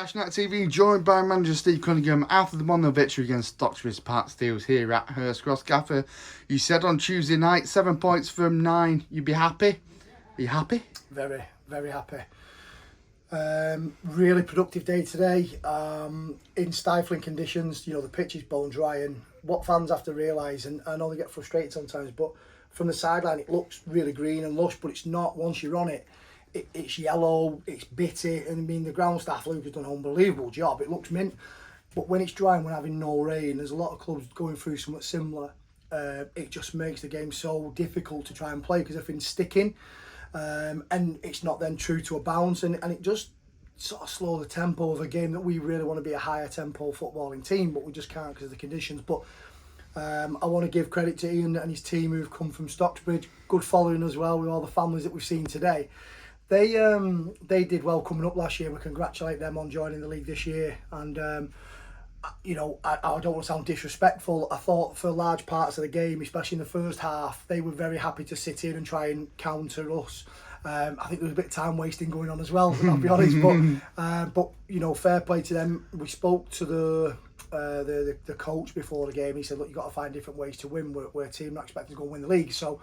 Ashton TV, joined by manager Steve Cunningham after the 1-0 victory against Stockbridge Park Steels here at Hurst Cross. Gaffer, you said on Tuesday night, 7 points from 9, you'd be happy. Are you happy? Very, very happy. Really productive day today. In stifling conditions, the pitch is bone dry, and what fans have to realise, and I know they get frustrated sometimes, but from the sideline it looks really green and lush, but it's not. Once you're on it, it's yellow, it's bitty, and I mean the ground staff, Luke, has done an unbelievable job. It looks mint, but when it's dry and we're having no rain, there's a lot of clubs going through something similar. It just makes the game so difficult to try and play because everything's sticking, and it's not then true to a bounce, and it just sort of slow the tempo of a game that we really want to be a higher tempo footballing team, but we just can't because of the conditions. But I want to give credit to Ian and his team who've come from Stockbridge, good following as well with all the families that we've seen today. They did well coming up last year. We congratulate them on joining the league this year. And I don't want to sound disrespectful. I thought for large parts of the game, especially in the first half, they were very happy to sit in and try and counter us. I think there was a bit of time wasting going on as well, I'll be honest. But fair play to them. We spoke to the coach before the game. He said, look, you've got to find different ways to win. We're a team not expecting to go and win the league. So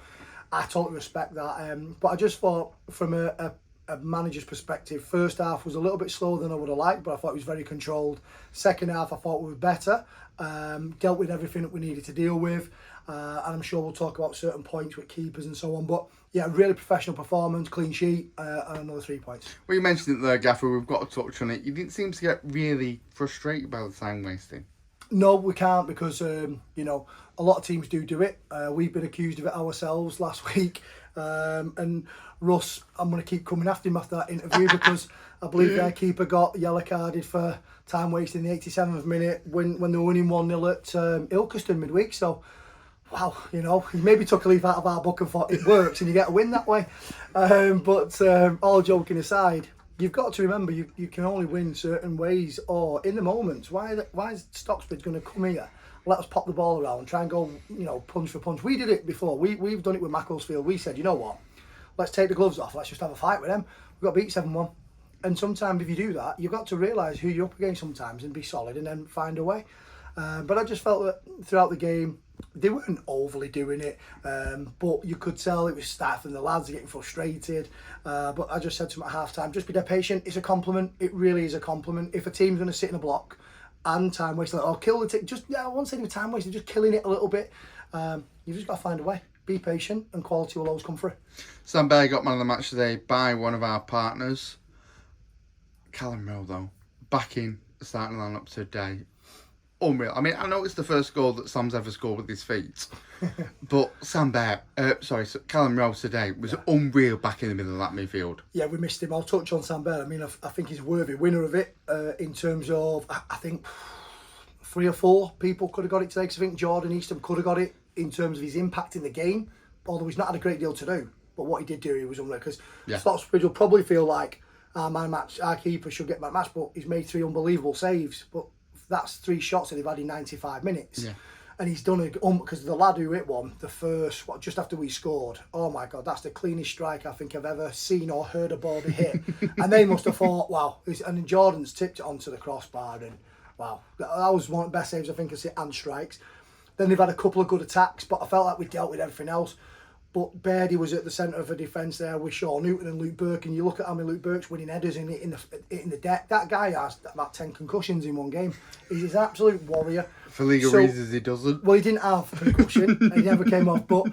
I totally respect that. But I just thought from a manager's perspective, first half was a little bit slower than I would have liked, but I thought it was very controlled. Second half, I thought we were better, dealt with everything that we needed to deal with, and I'm sure we'll talk about certain points with keepers and so on. But yeah, really professional performance, clean sheet, and another 3 points. Well, you mentioned it there, Gaffer, we've got to touch on it. You didn't seem to get really frustrated by the time wasting. No, we can't, because a lot of teams do it. We've been accused of it ourselves last week. And Russ, I'm going to keep coming after him after that interview because I believe their keeper got yellow carded for time wasting in the 87th minute when they were winning 1-0 at Ilkeston midweek. So, wow, he maybe took a leaf out of our book and thought it works and you get a win that way. But all joking aside, you've got to remember you can only win certain ways or in the moments. Why is Stockbridge going to come here? Let us pop the ball around, try and go, punch for punch. We did it before. We've done it with Macclesfield. We said, you know what? Let's take the gloves off. Let's just have a fight with them. We got beat 7-1. And sometimes if you do that, you've got to realise who you're up against sometimes and be solid and then find a way. But I just felt that throughout the game, they weren't overly doing it. But you could tell it was stifling. The lads are getting frustrated. But I just said to them at half-time, just be dead patient. It's a compliment. It really is a compliment. If a team's going to sit in a block and time wasting, or kill the I won't say with time wasting, just killing it a little bit. You've just got to find a way. Be patient, and quality will always come through. Sam Bear got man of the match today by one of our partners. Callum Rowe, though, backing the starting lineup today. Unreal. I mean, I know it's the first goal that Sam's ever scored with his feet, but Callum Rowe today was unreal back in the middle of that midfield. Yeah, we missed him. I'll touch on Sam Bear. I mean, I think he's a worthy winner of it in terms of, I think 3 or 4 people could have got it today, because I think Jordan Eastham could have got it in terms of his impact in the game, although he's not had a great deal to do. But what he did do, he was unreal, because Stockbridge will probably feel like our keeper should get my match, but he's made 3 unbelievable saves. But that's 3 shots that they've had in 95 minutes. Yeah. And he's done it because the lad who hit one, the first, just after we scored, oh my God, that's the cleanest strike I think I've ever seen or heard a ball be hit. And they must have thought, wow. And then Jordan's tipped it onto the crossbar, and wow, that was one of the best saves I think I've seen, and strikes. Then they've had a couple of good attacks, but I felt like we dealt with everything else. But Bairdy was at the centre of a defence there with Shaw Newton and Luke Burke, and you look at how many Luke Burke's winning headers in the deck. That guy has about 10 concussions in one game. He's an absolute warrior. For legal reasons, he doesn't. Well, he didn't have concussion, and he never came off. But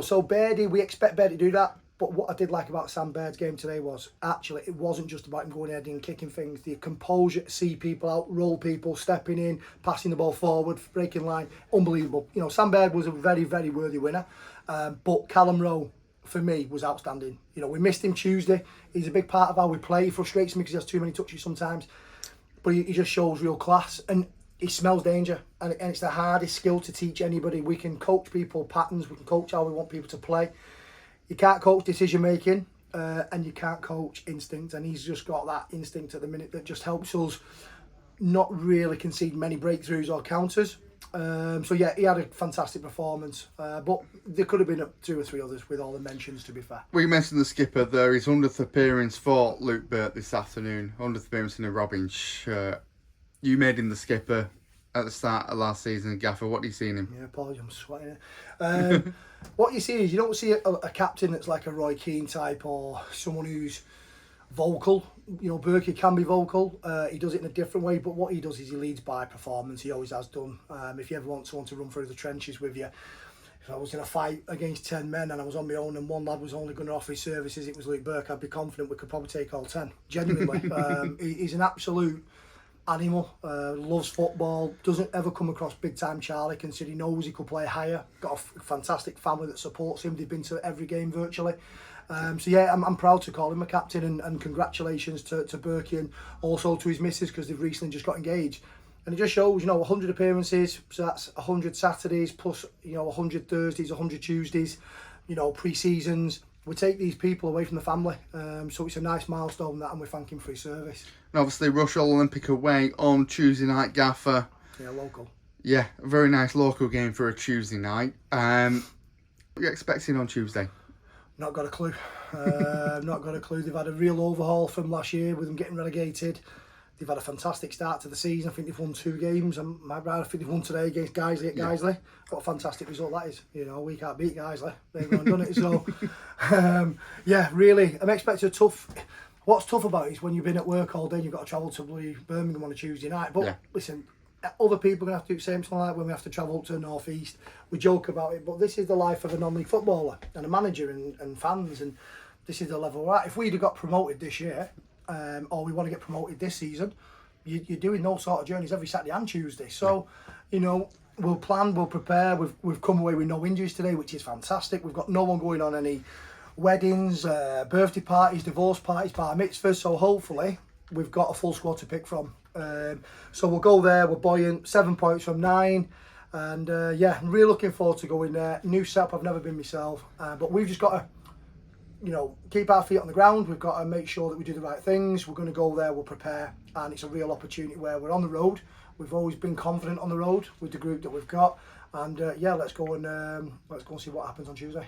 so Bairdy, we expect Bairdy to do that. But what I did like about Sam Baird's game today was actually it wasn't just about him going ahead and kicking things. The composure to see people out, roll people, stepping in, passing the ball forward, breaking line, unbelievable. Sam Baird was a very, very worthy winner. But Callum Rowe, for me, was outstanding. We missed him Tuesday. He's a big part of how we play. He frustrates me because he has too many touches sometimes. But he just shows real class. And he smells danger. And it's the hardest skill to teach anybody. We can coach people patterns. We can coach how we want people to play. You can't coach decision making, and you can't coach instinct, and he's just got that instinct at the minute that just helps us not really concede many breakthroughs or counters. So yeah, he had a fantastic performance, but there could have been 2 or 3 others with all the mentions, to be fair. We mentioned the skipper there. His 100th appearance for Luke Burt this afternoon. 100th appearance in a Robin shirt. You made him the skipper at the start of last season, Gaffer. What do you see in him? Yeah, apologies, I'm sweating. What you see is you don't see a captain that's like a Roy Keane type or someone who's vocal. You know, Berkey can be vocal. He does it in a different way, but what he does is he leads by performance. He always has done. If you ever want someone to run through the trenches with you, if I was in a fight against 10 men and I was on my own and one lad was only going to offer his services, it was Luke Burke, I'd be confident we could probably take all 10. Genuinely. He's an absolute animal, loves football, doesn't ever come across big time Charlie, considering he knows he could play higher, got a fantastic family that supports him, they've been to every game virtually. So yeah, I'm proud to call him a captain, and congratulations to Berkey and also to his missus, because they've recently just got engaged. And it just shows, 100 appearances, so that's 100 Saturdays plus, 100 Thursdays, 100 Tuesdays, pre-seasons. We take these people away from the family, so it's a nice milestone that, and we thank him for his service. And obviously, Rushall Olympic away on Tuesday night, Gaffer. Yeah, local. Yeah, a very nice local game for a Tuesday night. What are you expecting on Tuesday? Not got a clue. Not got a clue. They've had a real overhaul from last year with them getting relegated. They've had a fantastic start to the season. I think they've won 2 games. I think they've won today against Guiseley at Guiseley. What a fantastic result that is. We can't beat Guiseley. They've gone and done it. So, yeah, really, I'm expecting a tough... What's tough about it is when you've been at work all day and you've got to travel to Birmingham on a Tuesday night. But listen, other people are going to have to do the same thing like that when we have to travel up to the North East. We joke about it, but this is the life of a non-league footballer and a manager and fans, and this is the level we're at. If we'd have got promoted this year, or we want to get promoted this season, you're doing those sort of journeys every Saturday and Tuesday. So, we'll plan, we'll prepare. We've come away with no injuries today, which is fantastic. We've got no one going on any weddings, birthday parties, divorce parties, bar mitzvahs. So hopefully we've got a full squad to pick from. So we'll go there. We're buoyant. 7 points from 9. And yeah, I'm really looking forward to going there. New setup, I've never been myself. But we've just got to keep our feet on the ground. We've got to make sure that we do the right things. We're going to go there, we'll prepare, and it's a real opportunity where we're on the road. We've always been confident on the road with the group that we've got, and yeah, let's go and see what happens on Tuesday.